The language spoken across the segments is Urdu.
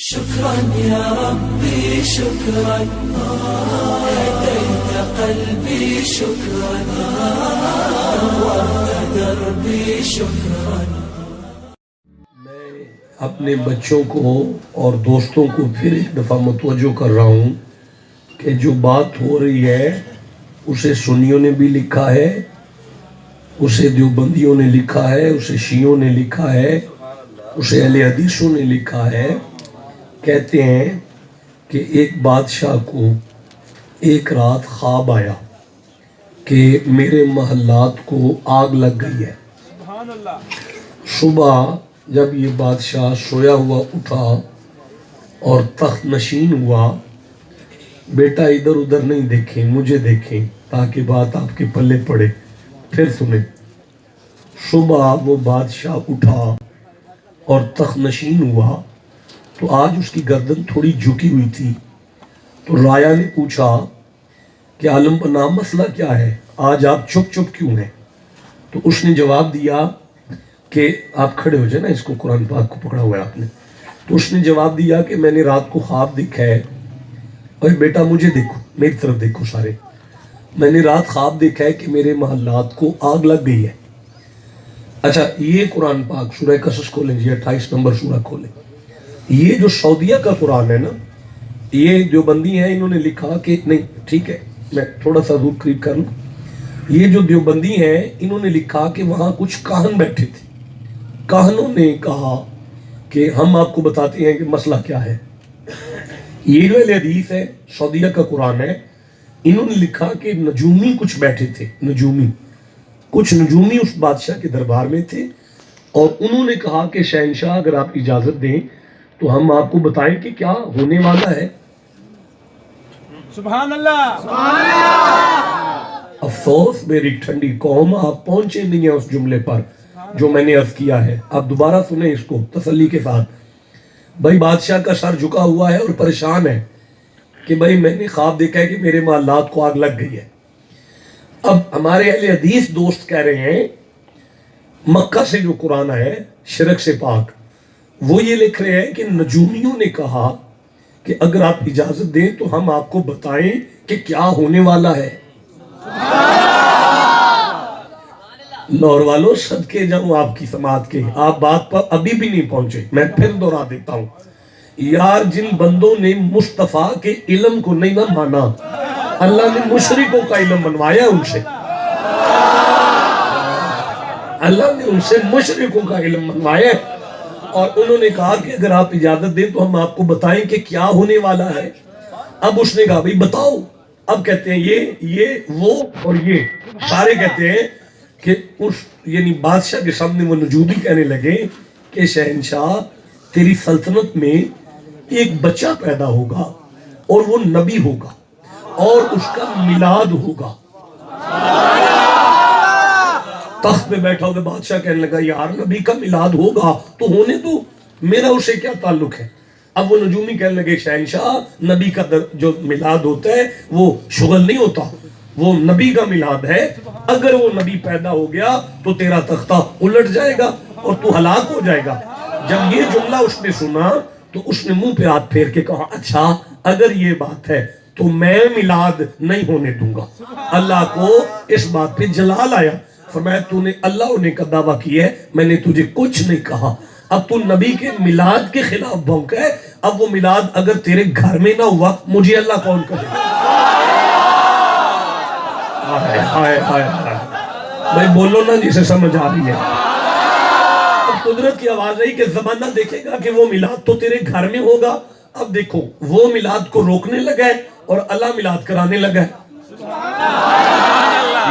شكرا يا ربي شكرا هديت قلبي شكرا نورت دربي شكرا. میں اپنے بچوں کو اور دوستوں کو پھر ایک دفعہ متوجہ کر رہا ہوں کہ جو بات ہو رہی ہے اسے سنیوں نے بھی لکھا ہے، اسے دیوبندیوں نے لکھا ہے، اسے شیعوں نے لکھا ہے، اسے اہل حدیثوں نے لکھا ہے. کہتے ہیں کہ ایک بادشاہ کو ایک رات خواب آیا کہ میرے محلات کو آگ لگ گئی ہے. صبح جب یہ بادشاہ سویا ہوا اٹھا اور تخت نشین ہوا، بیٹا ادھر ادھر نہیں دیکھیں، مجھے دیکھیں تاکہ بات آپ کے پلے پڑے. پھر سنیں، صبح وہ بادشاہ اٹھا اور تخت نشین ہوا تو آج اس کی گردن تھوڑی جھکی ہوئی تھی. تو رایا نے پوچھا کہ عالم پناہ مسئلہ کیا ہے، آج آپ چپ چپ کیوں ہیں؟ تو اس نے جواب دیا کہ آپ کھڑے ہو جائیں نا، اس کو قرآن پاک کو پکڑا ہوا ہے آپ نے. تو اس نے جواب دیا کہ میں نے رات کو خواب دیکھا ہے. اور بیٹا مجھے دیکھو، میری طرف دیکھو سارے، میں نے رات خواب دیکھا ہے کہ میرے محلات کو آگ لگ گئی ہے. اچھا یہ قرآن پاک سورہ قصص کھولیں جی، 28 نمبر سورہ کھولیں. یہ جو سعودیہ کا قرآن ہے نا، یہ دیوبندی ہیں، انہوں نے لکھا کہ نہیں، ٹھیک ہے میں تھوڑا سا دور قریب کر لوں. یہ جو دیوبندی ہیں انہوں نے لکھا کہ وہاں کچھ کاہن بیٹھے تھے، کاہنوں نے کہا کہ ہم آپ کو بتاتے ہیں کہ مسئلہ کیا ہے. یہ جو حدیث ہے سعودیہ کا قرآن ہے، انہوں نے لکھا کہ نجومی کچھ بیٹھے تھے، کچھ نجومی اس بادشاہ کے دربار میں تھے، اور انہوں نے کہا کہ شہنشاہ اگر آپ اجازت دیں تو ہم آپ کو بتائیں کہ کیا ہونے والا ہے. سبحان اللہ، سبحان اللہ. افسوس میری ٹھنڈی قوم، آپ پہنچے نہیں ہیں اس جملے پر جو میں نے عرض کیا ہے. آپ دوبارہ سنیں اس کو تسلی کے ساتھ. بھائی بادشاہ کا سر جھکا ہوا ہے اور پریشان ہے کہ بھائی میں نے خواب دیکھا ہے کہ میرے محلات کو آگ لگ گئی ہے. اب ہمارے اہل حدیث دوست کہہ رہے ہیں مکہ سے جو قرآن ہے شرک سے پاک، وہ یہ لکھ رہے ہیں کہ نجومیوں نے کہا کہ اگر آپ اجازت دیں تو ہم آپ کو بتائیں کہ کیا ہونے والا ہے. لاہور والوں صدقے جاؤں آپ کی سماعت کے، آپ بات پر ابھی بھی نہیں پہنچے. میں پھر دوہرا دیتا ہوں، یار جن بندوں نے مصطفیٰ کے علم کو نہیں نہ مانا، اللہ نے مشرکوں کا علم بنوایا ان سے. اللہ نے ان سے مشرکوں کا علم بنوایا اور انہوں نے کہا کہ اگر آپ اجازت دیں تو ہم آپ کو بتائیں کہ کیا ہونے والا ہے. اب اس نے کہا بھئی بتاؤ. اب کہتے ہیں یہ وہ اور یہ سارے کہتے ہیں کہ اس یعنی بادشاہ کے سامنے وہ نجومی کہنے لگے کہ شہنشاہ تیری سلطنت میں ایک بچہ پیدا ہوگا اور وہ نبی ہوگا اور اس کا میلاد ہوگا. تخت پہ بیٹھا ہوگا بادشاہ کہنے لگا یار نبی کا میلاد ہوگا تو ہونے دو، میرا اسے کیا تعلق ہے. اب وہ نجومی کہنے لگے شہنشاہ نبی کا جو میلاد ہوتا ہے وہ شغل نہیں ہوتا، وہ نبی کا میلاد ہے. اگر وہ نبی پیدا ہو گیا تو تیرا تختہ الٹ جائے گا اور تو ہلاک ہو جائے گا. جب یہ جملہ اس نے سنا تو اس نے منہ پہ ہاتھ پھیر کے کہا اچھا اگر یہ بات ہے تو میں میلاد نہیں ہونے دوں گا. اللہ کو اس بات پہ جلال آیا، فرمایا تو نے اللہ نے کا دعویٰ کیا ہے، میں نے تجھے کچھ نہیں کہا. اب تو نبی کے میلاد کے خلاف بھونکا ہے. اب وہ میلاد اگر تیرے گھر میں نہ ہوا مجھے اللہ کون کرے گا. بھائی بولو نا جسے سمجھ آ رہی ہے. اب قدرت کی آواز رہی کہ زمانہ دیکھے گا کہ وہ میلاد تو تیرے گھر میں ہوگا. اب دیکھو وہ میلاد کو روکنے لگا ہے اور اللہ میلاد کرانے لگا ہے.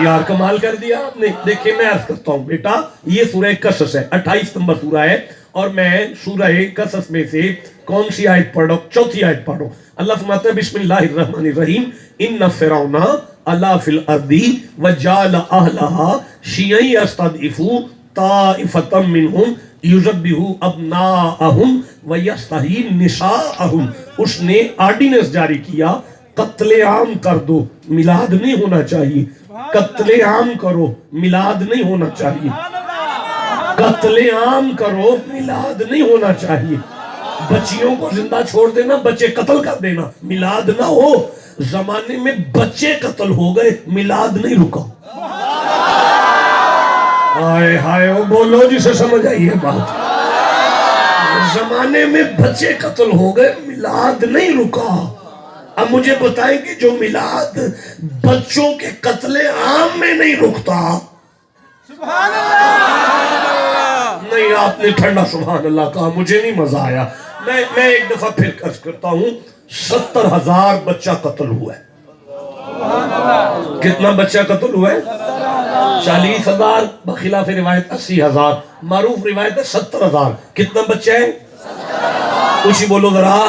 یار کمال کر دیا آپ نے. دیکھیں میں عرض کرتا ہوں بیٹا، یہ سورہ قصص ہے، 28 نمبر سورہ ہے، اور میں سورہ قصص میں سے کون سی آیت پڑھ رہا ہوں؟ 4تھی آیت پڑھ رہا ہوں. اللہ فرماتا ہے بسم اللہ الرحمن الرحیم ان فرعون علا فی الارض وجعل اہلها شیعا یستضعف طائفۃ منہم یذبح ابناءہم ویستحیی نساءہم. اس نے آرڈیننس جاری کیا قتل عام کر دو، میلاد نہیں ہونا چاہیے. قتل عام کرو، میلاد نہیں ہونا چاہیے. قتل عام کرو، میلاد نہیں ہونا چاہیے. بچیوں کو زندہ چھوڑ دینا، بچے قتل کر دینا، میلاد نہ ہو۔ زمانے میں بچے قتل ہو گئے، میلاد نہیں رکا۔ ہائے ہائے، وہ بولو جسے سمجھ آئی ہے بات۔ زمانے میں بچے قتل ہو گئے، میلاد نہیں رکا۔ اب مجھے بتائیں کہ جو میلاد بچوں کے قتل عام میں نہیں رکتا، نہیں آپ نے ٹھنڈا سبحان اللہ کہا، مجھے نہیں مزہ آیا۔ میں ایک دفعہ پھر عرض کرتا ہوں، 70,000 بچہ قتل ہوا ہے۔ کتنا بچہ قتل ہوا ہے؟ 40,000، بخلاف روایت 80,000، معروف روایت ہے 70,000۔ کتنا بچہ ہے؟ کچھ ہی بولو ذرا۔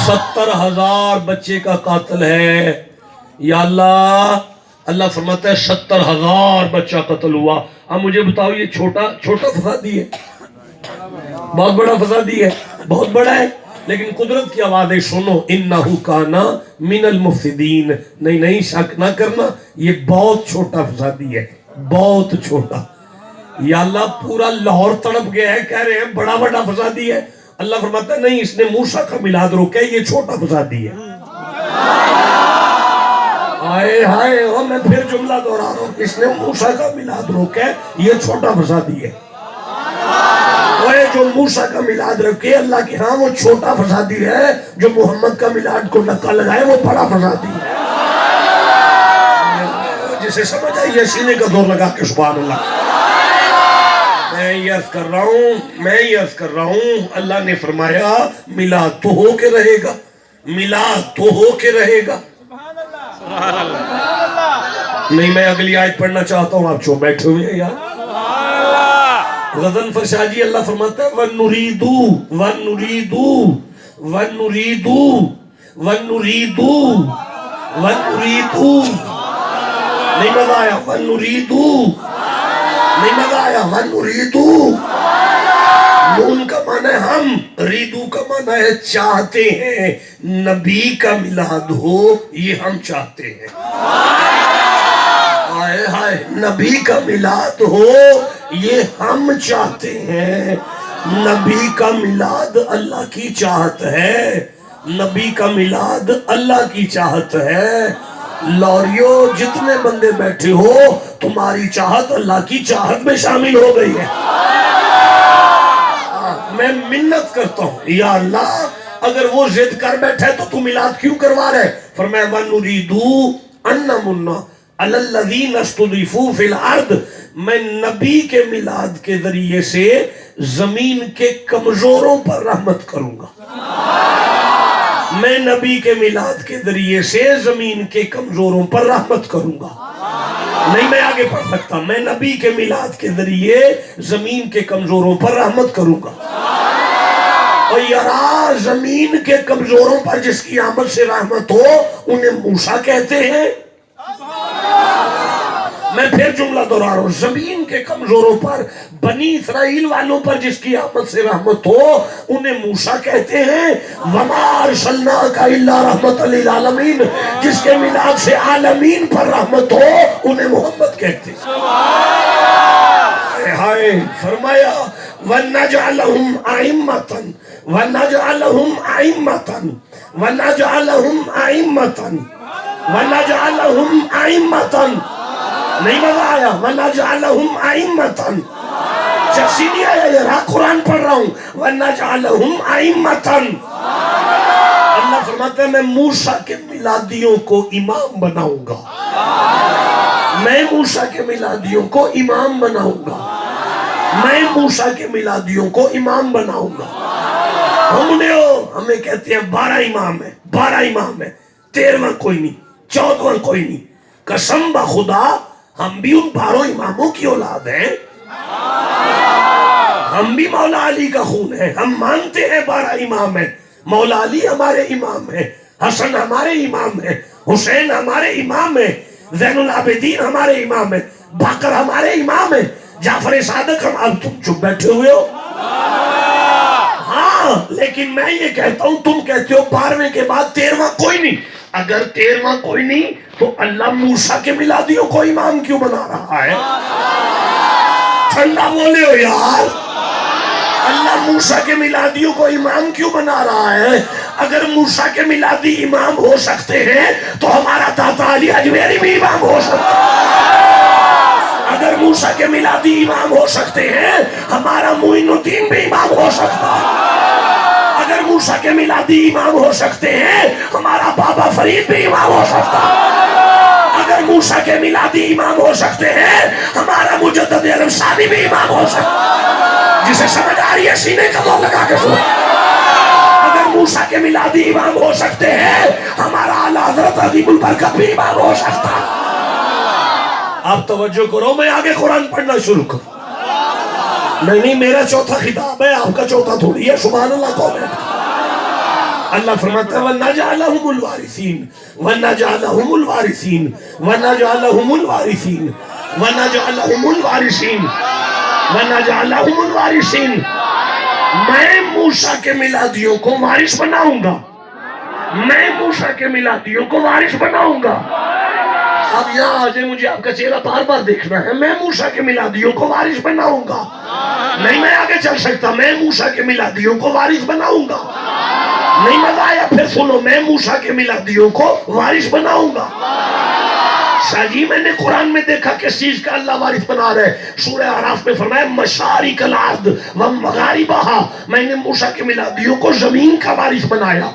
70,000 بچے کا قاتل ہے۔ یا اللہ، اللہ فرماتا ہے 70,000 بچہ قتل ہوا۔ اب مجھے بتاؤ یہ چھوٹا فسادی ہے؟ بہت بڑا فسادی ہے، بہت بڑا ہے۔ لیکن قدرت کی آوازیں سنو، انہو کانا من المفسدین۔ نہیں شک نہ کرنا، یہ بہت چھوٹا فسادی ہے، بہت چھوٹا۔ یا اللہ پورا لاہور تڑپ گیا ہے، کہہ رہے ہیں بڑا بڑا فسادی ہے۔ اللہ فرماتا ہے نہیں، اس نے موسیٰ کا میلاد روکا ہے، یہ چھوٹا فسادی ہے۔ ہائے ہائے، میں پھر جملہ دہرا رہا ہوں، اس نے موسیٰ کا میلاد روکا ہے، یہ چھوٹا فسادی ہے۔ جو موسیٰ کا میلاد رکھے اللہ کے ہاں وہ چھوٹا فسادی ہے، جو محمد کا میلاد کو ڈکا لگائے وہ بڑا فسادی ہے۔ جسے سمجھ آئیے سینے کا زور لگا کے سبحان اللہ۔ میں یہ عرض کر رہا ہوں، اللہ نے فرمایا میلاد تو ہو کے رہے گا، میلاد تو ہو کے رہے گا۔ نہیں، میں اگلی آیت پڑھنا چاہتا ہوں، آپ چو بیٹھے ہوئے ہیں یار۔ غضنفر شاہ جی اللہ فرماتا ہے وَنُرِيدُ نہیں مزہ آیا، وَنُرِيدُ نون کا معنی ہے ہم، ریدو کا معنی ہے چاہتے ہیں، نبی کا میلاد ہو یہ ہم چاہتے ہیں۔ ہائے ہائے، نبی کا میلاد ہو یہ ہم چاہتے ہیں۔ نبی کا میلاد اللہ کی چاہت ہے، نبی کا میلاد اللہ کی چاہت ہے۔ لوریو جتنے بندے بیٹھے ہو، تمہاری چاہت اللہ کی چاہت میں شامل ہو گئی ہے۔ میں منت کرتا ہوں یا اللہ، اگر وہ ضد کر بیٹھے تو تو میلاد کیوں کروا رہے؟ فرمایا وَنُرِيدُ أَن نَمُنَّ عَلَى الَّذِينَ اسْتُضْعِفُوا فِي الْأَرْضِ، میں نبی کے میلاد کے ذریعے سے زمین کے کمزوروں پر رحمت کروں گا۔ میں نبی کے میلاد کے ذریعے سے زمین کے کمزوروں پر رحمت کروں گا۔ نہیں میں آگے پڑھ سکتا، میں نبی کے میلاد کے ذریعے زمین کے کمزوروں پر رحمت کروں گا۔ اور یارا زمین کے کمزوروں پر جس کی آمد سے رحمت ہو انہیں موسیٰ کہتے ہیں۔ میں پھر جملہ دہرا رہا ہوں، زمین کے کمزوروں پر، بنی اسرائیل والوں پر جس کی آمد سے رحمت ہو انہیں موسیٰ کہتے ہیں۔ وَمَا أَرْسَلْنَاكَ إِلَّا رَحْمَةً لِلْعَالَمِينَ، جس کے میلاد سے عالمین پر رحمت ہو انہیں محمد کہتے ہیں۔ ہائے فرمایا وَنَجْعَلَهُمْ أَئِمَّةً وَنَجْعَلَهُمْ أَئِمَّةً وَنَجْعَلَهُمْ أَئِمَّةً وَنَجْعَلَهُمْ أَئِمَّةً۔ نہیں مزہ آیا؟ وَنَجْعَلَهُمْ أَئِمَّةً، جیسی نہیں آیا یار، قرآن پڑھ رہا ہوں۔ وَنَجْعَلَهُمْ أَئِمَّةً، اللہ فرماتا ہے میں موسیٰ کے میلادیوں کو امام بناؤں گا، میں موسیٰ کے میلادیوں کو امام بناؤں گا، میں موسیٰ کے میلادیوں کو امام بناؤں گا۔ ہمیں کہتے ہیں 12 امام ہیں، 12 امام ہیں، 13واں کوئی نہیں، 14واں کوئی نہیں۔ قسم بخدا ہم بھی ان 12 اماموں کی اولاد ہیں، ہم بھی مولا علی کا خون ہے، ہم مانتے ہیں 12 امام ہیں۔ مولا علی ہمارے امام ہیں، حسن ہمارے امام ہیں، حسین ہمارے امام ہیں، زین العابدین ہمارے امام ہیں، باقر ہمارے امام ہیں، جعفر صادق ہم۔ اب تم چپ بیٹھے ہوئے ہو؟ ہاں، لیکن میں یہ کہتا ہوں، تم کہتے ہو 12ویں کے بعد 13واں کوئی نہیں۔ اگر 13واں کوئی نہیں تو اللہ موسیٰ کے میلادیوں کو امام کیوں بنا رہا ہے؟ ٹھنڈا بولے ہو یار، اللہ موسیٰ کے میلادیوں کو امام کیوں بنا رہا ہے؟ اگر موسیٰ کے میلادی امام ہو سکتے ہیں تو ہمارا داتا علی اجمیری بھی امام ہو سکتا ہے۔ اگر موسیٰ کے میلادی امام ہو سکتے ہیں ہمارا معین الدین بھی امام ہو سکتا ہے۔ اگر موسیٰ کے میلادی امام ہو سکتے ہیں ہمارا بابا فرید بھی امام ہو سکتا ہے۔ اگر موسیٰ کے میلادی امام ہو سکتے ہیں ہمارا مجدد علم ثانی بھی امام ہو سکتا ہے۔ جسے سمجھ آ رہی ہے سینے کا دور لگا کے سو۔ اگر موسیٰ کے میلادی امام ہو سکتے ہیں ہمارا اعلیٰ حضرت عظیم البرکت بھی امام ہو سکتا ہے۔ آپ توجہ کرو، میں آگے قرآن پڑھنا شروع کروں۔ نہیں میرا چوتھا خطاب ہے، آپ کا چوتھا تھوڑی ہے۔ سبحان اللہ قوم ہے۔ اللہ فرماتا ہے وَنَجْعَلَهُمُ الْوَارِثِينَ وَنَجْعَلَهُمُ الْوَارِثِينَ وَنَجْعَلَهُمُ الْوَارِثِينَ وَنَجْعَلَهُمُ الْوَارِثِينَ وَنَجْعَلَهُمُ الْوَارِثِينَ میں موسیٰ کے میلادیوں کو وارث بناؤں گا، میں موسیٰ کے میلادیوں کو وارث بناؤں گا۔ اب یہاں آجے مجھے آپ کا چہرہ بار بار دیکھنا ہے۔ میں موسیٰ کے میلادیوں کو وارث بناؤں گا، نہیں میں آگے چل سکتا۔ میں موسیٰ کے میلادیوں کو وارث بناؤں گا، نہیں مزہ آیا؟ پھر سنو، میں موسیٰ کے میلادیوں کو وارث بناؤں گا۔ شاہ جی میں نے قرآن میں دیکھا کس چیز کا اللہ وارث بنا رہے ہیں۔ سورہ اعراف میں فرمایا مشارق الارض ومغاربہا، میں نے موسیٰ کے میلادیوں کو زمین کا وارث بنایا،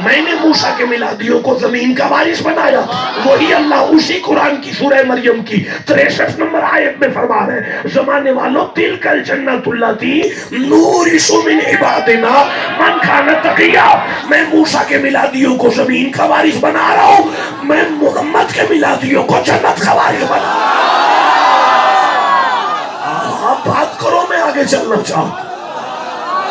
میں نے موسیٰ کے میلادیوں کو زمین کا وارث بنایا۔ وہی اللہ اسی قرآن کی سورہ مریم کی 63 نمبر آیت میں فرما رہے ہیں زمانے والوں تلک الجنت اللاتی نورث من عبادنا من کان تقیا۔ میں موسیٰ کے میلادیوں کو زمین کا وارث بنا رہا ہوں، میں محمد کے میلادیوں کو جنت کا وارث بنا رہا ہوں۔ آپ بات کرو، میں آگے چلنا چاہتا۔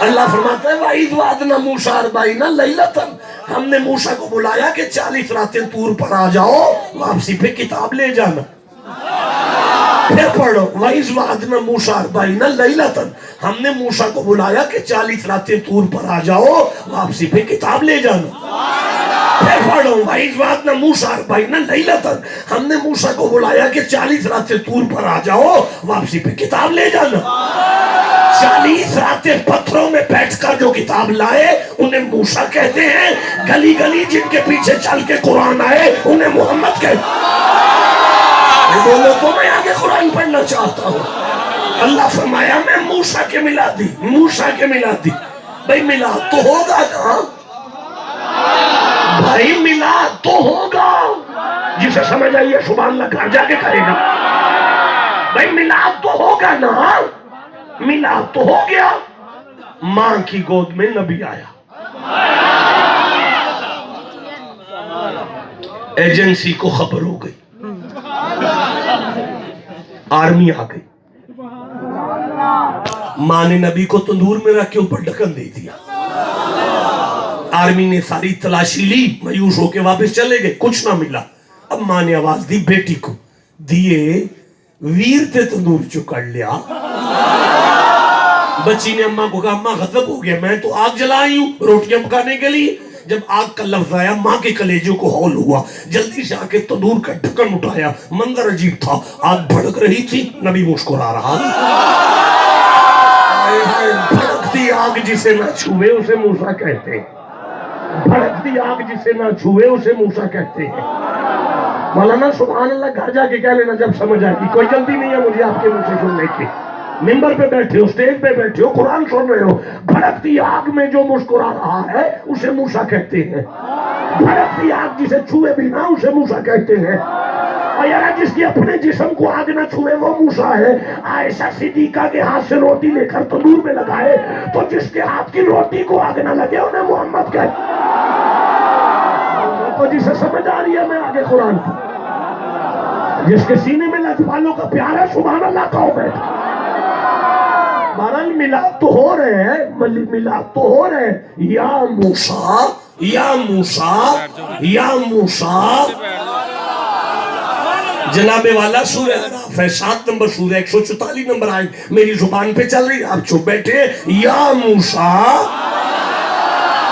اللہ فرماتا ہے وَإِذْ وَعَدْنَا مُوسَىٰ 40 لَيْلَةً، ہم نے موسیٰ کو بلایا کہ 40 راتیں طور پر آ جاؤ، واپسی پہ کتاب لے جانا۔ پھر پڑھو وَإِذْ وَعَدْنَا مُوسَىٰ 40 لَيْلَةً، ہم نے موسیٰ کو بلایا کہ 40 راتیں طور پر آ جاؤ، واپسی پہ کتاب لے جانا۔ پھر پڑھو وَإِذْ وَعَدْنَا مُوسَىٰ 40 لَيْلَةً، ہم نے موسیٰ کو بلایا کہ 40 راتیں طور پر آ جاؤ، واپسی پہ کتاب لے جانا۔ 40 راتیں پتھروں میں بیٹھ کر جو کتاب لائے انہیں موسیٰ کہتے ہیں، گلی گلی جن کے پیچھے چل کے قرآن آئے انہیں محمد کہتے ہیں۔ بولو تو میں آگے قرآن پڑھنا چاہتا ہوں۔ اللہ فرمایا میں موسیٰ کے میلادی، موسیٰ کے میلادی، بھائی میلاد تو ہوگا نا، بھائی میلاد تو ہوگا، جسے سمجھ آئیے سبحان اللہ گھر جا کے کہے گا۔ بھائی میلاد تو ہوگا نا، میلاد تو ہو گیا۔ ماں کی گود میں نبی آیا، ایجنسی کو خبر ہو گئی، آرمی آ گئی، ماں نے نبی کو تندور میں رکھ کے اوپر ڈھکن دے دیا۔ آرمی نے ساری تلاشی لی، مایوس ہو کے واپس چلے گئے، کچھ نہ ملا۔ اب ماں نے آواز دی بیٹی کو، دیے ویر تے تندور چو کر لیا۔ بچی نے اماں کو کہا اماں غضب ہو گیا، میں تو آگ جلائی ہوں روٹیاں پکانے کے لیے۔ جب آگ کا لفظ آیا ماں کے کلیجوں کو ہول ہوا، جلدی سے آ کے تندور کا ڈھکن اٹھایا۔ منظر عجیب تھا، آگ بھڑک رہی تھی، نبی مسکرا رہا۔ بھڑکتی آگ جسے نہ چھوئے اسے موسیٰ کہتے ہیں، بھڑکتی آگ جسے نہ چھوئے اسے موسیٰ کہتے ہیں۔ مولانا سبحان اللہ گھر جا کے کہہ لینا جب سمجھ آئے گی، کوئی جلدی نہیں ہے مجھے آپ کے منہ سے سننے کی۔ ممبر پہ بیٹھے ہو، سٹیج پہ بیٹھے ہو، قرآن سن رہے ہو، بھڑکتی آگ میں جو مسکرا رہا ہے اسے موسیٰ کہتے ہیں۔ بھڑکتی آگ جسے چھوئے بھی نہ اسے موسیٰ کہتے ہیں۔ اور یار جس کی اپنے جسم کو آگ نہ چھوئے وہ موسیٰ ہے۔ عائشہ صدیقہ کے ہاتھ سے روٹی لے کر تندور میں لگائے تو جس کے ہاتھ کی روٹی کو آگ نہ لگے انہیں محمد کہتے ہیں۔ تو جسے سمجھ آ رہی ہے میں آگے قرآن جس کے سینے میں لجپالوں کا پیار ہے سبحان اللہ کہو بیٹھا۔ بہرحال میلاد تو ہو رہے ہیں، میلاد تو ہو رہے ہیں۔ یا موسیٰ یا موسیٰ یا موسیٰ، جناب والا سورہ اعراف ہے 7 نمبر سورہ 144 نمبر آئے میری زبان پہ چل رہی، آپ چپ بیٹھے۔ یا موسیٰ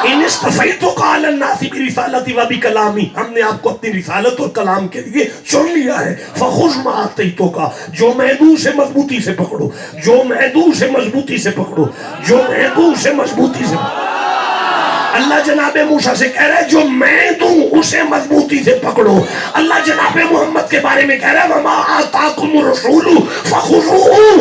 ان اصطفیتک علی الناس برسالتی و بکلامی، ہم نے آپ کو اپنی رسالت اور کلام کے لیے چن لیا ہے. فخذ ما آتیتک، جو میں دوں سے مضبوطی سے پکڑو، جو میں دوں سے مضبوطی سے پکڑو، جو میں دوں سے مضبوطی سے پکڑو. اللہ جناب موسیٰ سے کہہ رہا ہے جو میں دوں اسے مضبوطی سے پکڑو. اللہ جناب محمد کے بارے میں کہہ رہا ہے وَمَا آتَاكُمُ الرَّسُولُ فَخُذُوهُ